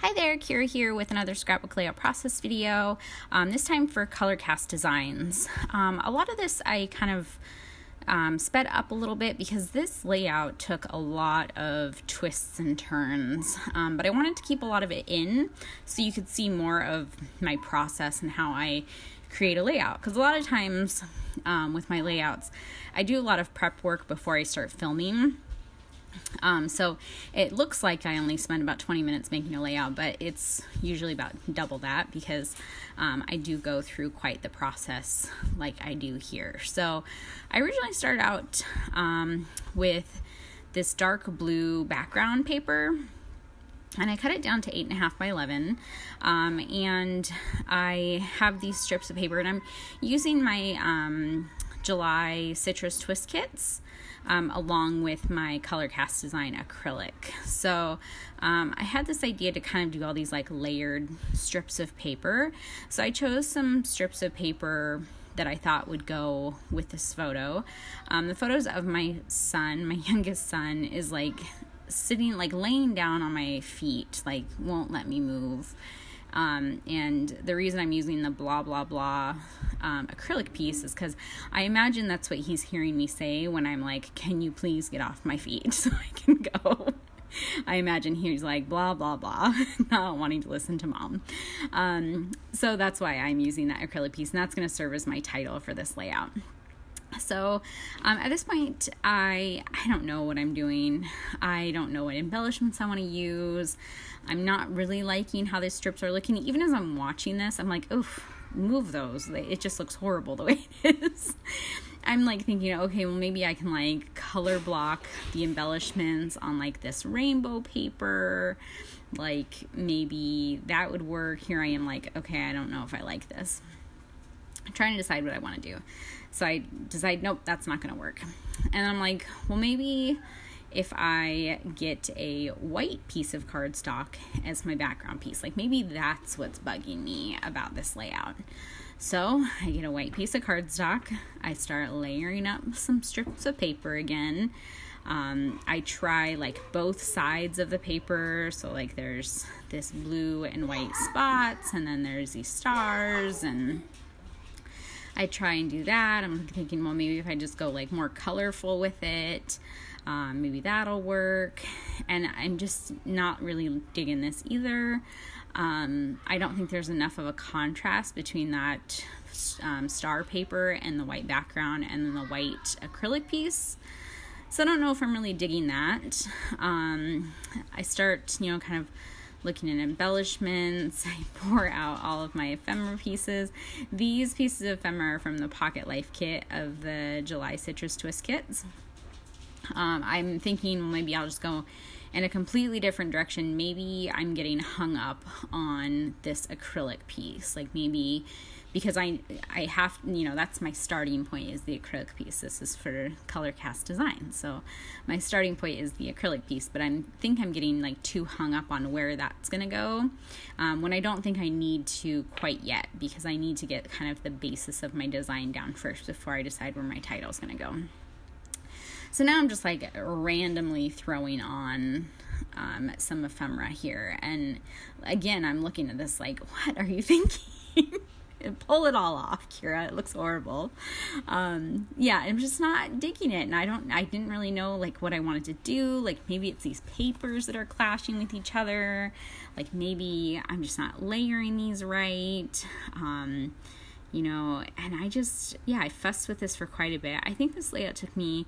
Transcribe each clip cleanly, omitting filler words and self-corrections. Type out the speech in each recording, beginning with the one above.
Hi there, Kira here with another Scrapbook Layout Process video, this time for Colorcast Designs. A lot of this I kind of sped up a little bit because this layout took a lot of twists and turns, but I wanted to keep a lot of it in so you could see more of my process and how I create a layout. Because a lot of times with my layouts, I do a lot of prep work before I start filming. So it looks like I only spend about 20 minutes making a layout, but it's usually about double that because I do go through quite the process like I do here. So I originally started out with this dark blue background paper, and I cut it down to 8.5 by 11, and I have these strips of paper, and I'm using my July citrus twist kits along with my Colorcast Design acrylic. So I had this idea to kind of do all these like layered strips of paper. So I chose some strips of paper that I thought would go with this photo. The photos of my son, my youngest son, is like sitting, like laying down on my feet, like won't let me move. And the reason I'm using the blah, blah, blah acrylic piece is because I imagine that's what he's hearing me say when I'm like, can you please get off my feet so I can go? I imagine he's like, blah, blah, blah, not wanting to listen to mom. So that's why I'm using that acrylic piece, and that's going to serve as my title for this layout. So at this point, I don't know what I'm doing. I don't know what embellishments I want to use. I'm not really liking how these strips are looking. Even as I'm watching this, I'm like, oof, move those. It just looks horrible the way it is. I'm like thinking, okay, well maybe I can like color block the embellishments on like this rainbow paper. Like maybe that would work. Here I am like, okay, I don't know if I like this. I'm trying to decide what I want to do. So I decide, nope, that's not going to work. And I'm like, well, maybe if I get a white piece of cardstock as my background piece, like maybe that's what's bugging me about this layout. So I get a white piece of cardstock. I start layering up some strips of paper again. I try like both sides of the paper. So like there's this blue and white spots, and then there's these stars, and I try and do that. I'm thinking, well, maybe if I just go like more colorful with it, maybe that'll work. And I'm just not really digging this either. I don't think there's enough of a contrast between that star paper and the white background and then the white acrylic piece. So I don't know if I'm really digging that. I start, kind of looking at embellishments. I pour out all of my ephemera pieces. These pieces of ephemera are from the Pocket Life kit of the July Citrus Twist kits. I'm thinking, well, maybe I'll just go in a completely different direction. Maybe I'm getting hung up on this acrylic piece. Like maybe because I have, that's my starting point is the acrylic piece. This is for Colorcast Designs. So my starting point is the acrylic piece, but I think I'm getting like too hung up on where that's going to go when I don't think I need to quite yet, because I need to get kind of the basis of my design down first before I decide where my title is going to go. So now I'm just like randomly throwing on some ephemera here. And again, I'm looking at this like, what are you thinking? Pull it all off, Kira. It looks horrible. Yeah, I'm just not digging it. And I didn't really know like what I wanted to do. Like maybe it's these papers that are clashing with each other. Like maybe I'm just not layering these right. And I fussed with this for quite a bit. I think this layout took me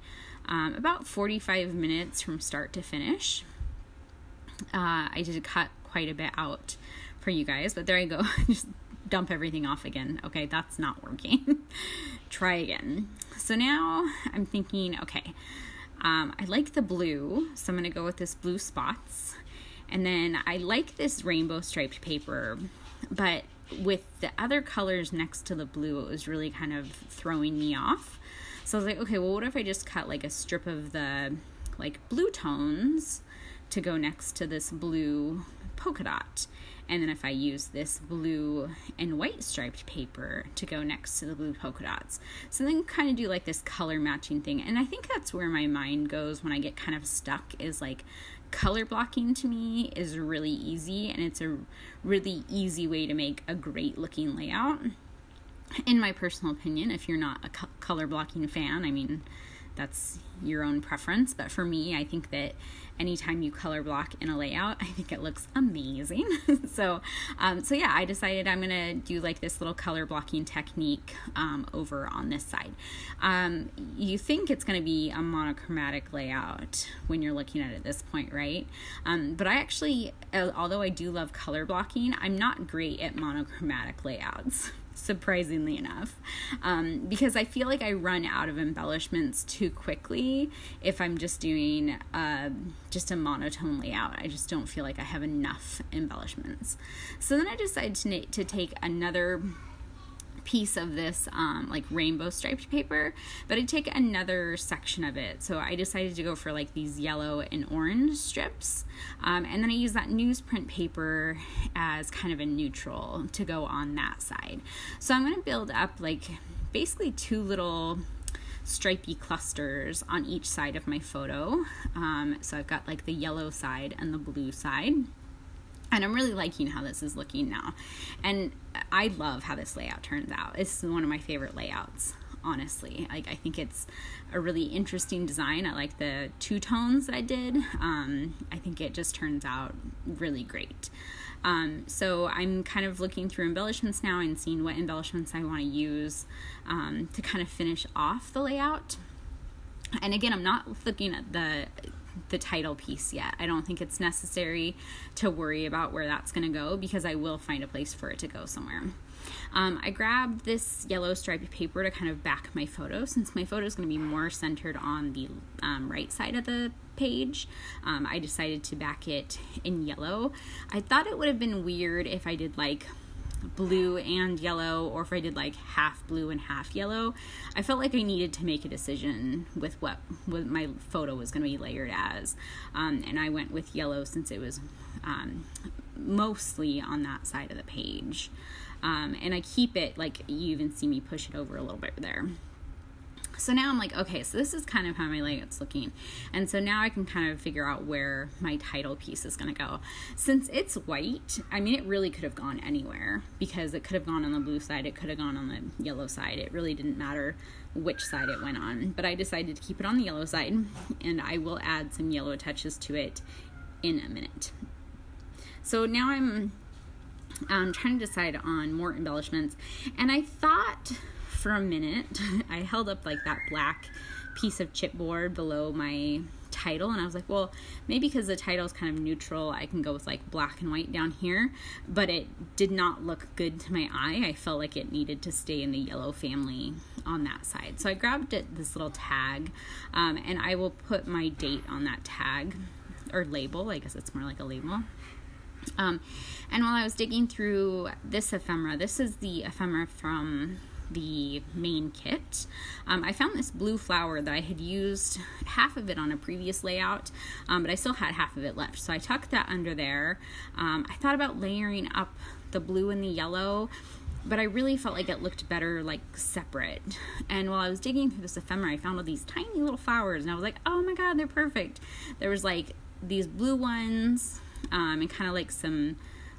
about 45 minutes from start to finish. I did cut quite a bit out for you guys, but there I go. Just dump everything off again. Okay, that's not working. Try again. So now I'm thinking, okay, I like the blue, so I'm going to go with this blue spots. And then I like this rainbow striped paper, but with the other colors next to the blue, it was really kind of throwing me off. So I was like, okay, well, what if I just cut like a strip of the like blue tones to go next to this blue polka dot. And then if I use this blue and white striped paper to go next to the blue polka dots. So then kind of do like this color matching thing. And I think that's where my mind goes when I get kind of stuck, is like color blocking to me is really easy, and it's a really easy way to make a great looking layout. In my personal opinion, if you're not a color blocking fan, I mean, that's your own preference. But for me, I think that anytime you color block in a layout, I think it looks amazing. So yeah, I decided I'm gonna do like this little color blocking technique over on this side. You think it's gonna be a monochromatic layout when you're looking at it at this point, right? But I actually, although I do love color blocking, I'm not great at monochromatic layouts. Surprisingly enough, because I feel like I run out of embellishments too quickly if I'm just doing just a monotone layout. I just don't feel like I have enough embellishments. So then I decided to take another piece of this like rainbow striped paper, but I take another section of it. So I decided to go for like these yellow and orange strips, and then I use that newsprint paper as kind of a neutral to go on that side. So I'm going to build up like basically two little stripy clusters on each side of my photo. So I've got like the yellow side and the blue side. And I'm really liking how this is looking now. And I love how this layout turns out. It's one of my favorite layouts, honestly. Like, I think it's a really interesting design. I like the two tones that I did. I think it just turns out really great. So I'm kind of looking through embellishments now and seeing what embellishments I want to use to kind of finish off the layout. And again, I'm not looking at the title piece yet. I don't think it's necessary to worry about where that's going to go, because I will find a place for it to go somewhere. I grabbed this yellow striped paper to kind of back my photo, since my photo is going to be more centered on the right side of the page. I decided to back it in yellow. I thought it would have been weird if I did like blue and yellow, or if I did like half blue and half yellow. I felt like I needed to make a decision with what my photo was going to be layered as, and I went with yellow since it was mostly on that side of the page, and I keep it, like, you even see me push it over a little bit there. So now I'm like, okay, so this is kind of how my layout's looking. And so now I can kind of figure out where my title piece is going to go. Since it's white, I mean, it really could have gone anywhere, because it could have gone on the blue side, it could have gone on the yellow side. It really didn't matter which side it went on. But I decided to keep it on the yellow side, and I will add some yellow touches to it in a minute. So now I'm trying to decide on more embellishments, and I thought for a minute, I held up like that black piece of chipboard below my title, and I was like, well, maybe because the title is kind of neutral, I can go with like black and white down here. But it did not look good to my eye. I felt like it needed to stay in the yellow family on that side. So I grabbed this little tag, and I will put my date on that tag, or label. I guess it's more like a label. And while I was digging through this ephemera, this is the ephemera from the main kit. I found this blue flower that I had used half of it on a previous layout, but I still had half of it left. So I tucked that under there. I thought about layering up the blue and the yellow, but I really felt like it looked better like separate. And while I was digging through this ephemera, I found all these tiny little flowers, and I was like, oh my god, they're perfect. There was like these blue ones, and kind of like some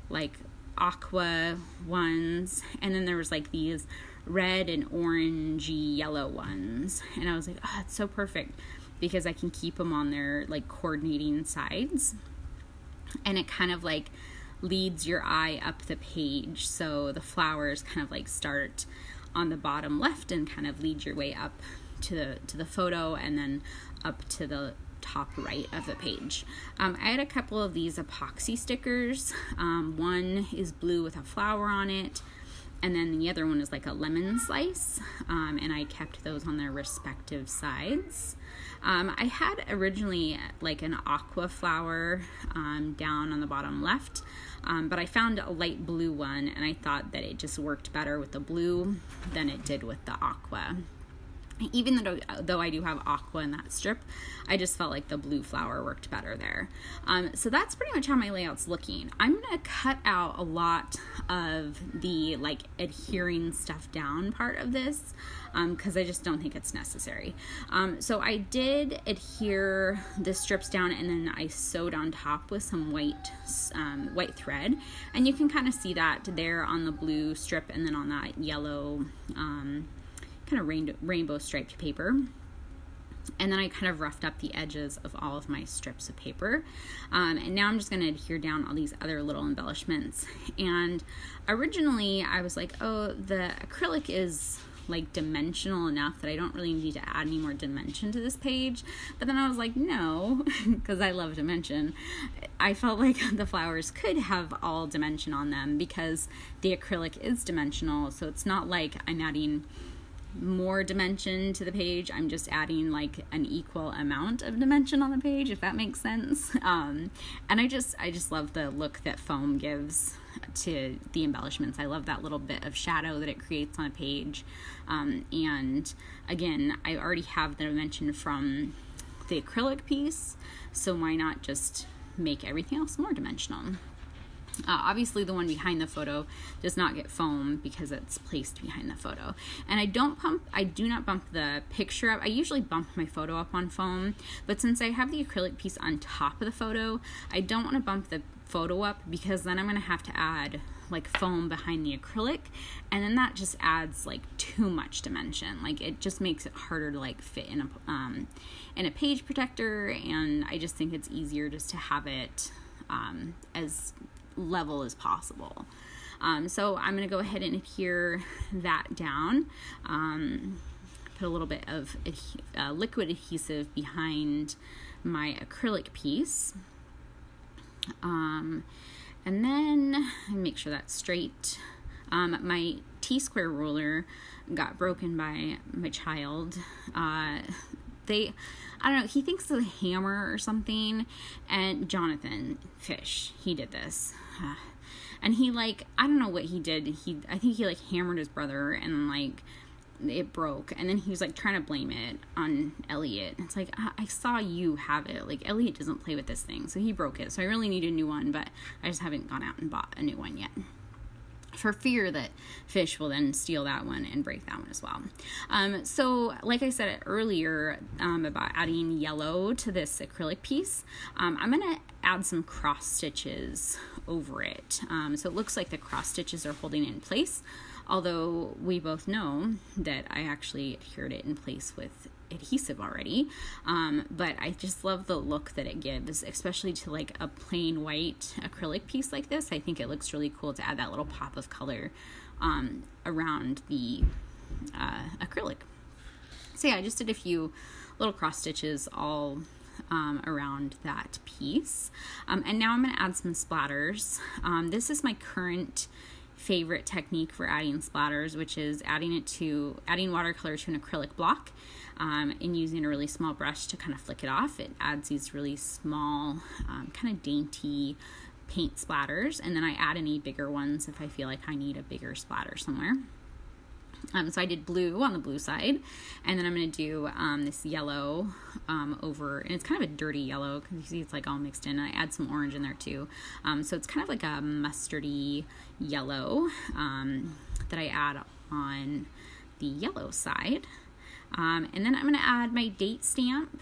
like aqua ones, and then there was like these red and orangey yellow ones, and I was like, oh, it's so perfect, because I can keep them on their like coordinating sides, and it kind of like leads your eye up the page. So the flowers kind of like start on the bottom left and kind of lead your way up to the photo, and then up to the top right of the page. I had a couple of these epoxy stickers. One is blue with a flower on it, and then the other one is like a lemon slice, and I kept those on their respective sides. I had originally like an aqua flower down on the bottom left, but I found a light blue one, and I thought that it just worked better with the blue than it did with the aqua. Even though I do have aqua in that strip, I just felt like the blue flower worked better there. So that's pretty much how my layout's looking. I'm going to cut out a lot of the like adhering stuff down part of this because I just don't think it's necessary. So I did adhere the strips down, and then I sewed on top with some white thread, and you can kind of see that there on the blue strip and then on that yellow kind of rainbow striped paper. And then I kind of roughed up the edges of all of my strips of paper. And now I'm just going to adhere down all these other little embellishments. And originally I was like, oh, the acrylic is like dimensional enough that I don't really need to add any more dimension to this page. But then I was like, no, because I love dimension. I felt like the flowers could have all dimension on them because the acrylic is dimensional. So it's not like I'm adding more dimension to the page. I'm just adding like an equal amount of dimension on the page, if that makes sense. And I just love the look that foam gives to the embellishments. I love that little bit of shadow that it creates on a page. And again, I already have the dimension from the acrylic piece, so why not just make everything else more dimensional? Obviously the one behind the photo does not get foam because it's placed behind the photo. And I do not bump the picture up. I usually bump my photo up on foam, but since I have the acrylic piece on top of the photo, I don't want to bump the photo up because then I'm going to have to add like foam behind the acrylic, and then that just adds like too much dimension. Like it just makes it harder to like fit in a page protector, and I just think it's easier just to have it as level as possible. So I'm going to go ahead and adhere that down. Put a little bit of liquid adhesive behind my acrylic piece. And then make sure that's straight. My T-square ruler got broken by my child. I don't know, he thinks it's a hammer or something, and Jonathan Fish, he did this. And he like, I don't know what he did. I think he like hammered his brother and like it broke, and then he was like trying to blame it on Elliot. It's like, I saw you have it. Like Elliot doesn't play with this thing, so he broke it. So I really need a new one, but I just haven't gone out and bought a new one yet, for fear that Fish will then steal that one and break that one as well. So like I said earlier about adding yellow to this acrylic piece, I'm going to add some cross stitches over it. So it looks like the cross stitches are holding it in place, although we both know that I actually adhered it in place with adhesive already. But I just love the look that it gives, especially to like a plain white acrylic piece like this. I think it looks really cool to add that little pop of color around the acrylic. So yeah, I just did a few little cross stitches all around that piece. And now I'm going to add some splatters. This is my current favorite technique for adding splatters, which is adding watercolor to an acrylic block and using a really small brush to kind of flick it off. It adds these really small, kind of dainty paint splatters, and then I add any bigger ones if I feel like I need a bigger splatter somewhere. So I did blue on the blue side, and then I'm going to do this yellow over, and it's kind of a dirty yellow because you see it's like all mixed in. I add some orange in there too. So it's kind of like a mustardy yellow that I add on the yellow side. And then I'm going to add my date stamp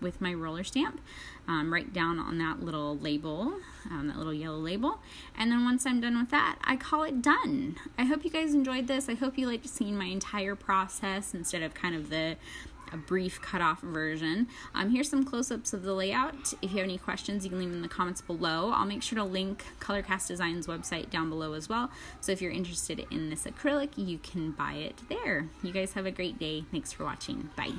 with my roller stamp right down on that little label, that little yellow label. And then once I'm done with that, I call it done. I hope you guys enjoyed this. I hope you liked seeing my entire process instead of kind of a brief cut-off version. Here's some close-ups of the layout. If you have any questions, you can leave them in the comments below. I'll make sure to link Colorcast Designs website down below as well. So if you're interested in this acrylic, you can buy it there. You guys have a great day. Thanks for watching. Bye.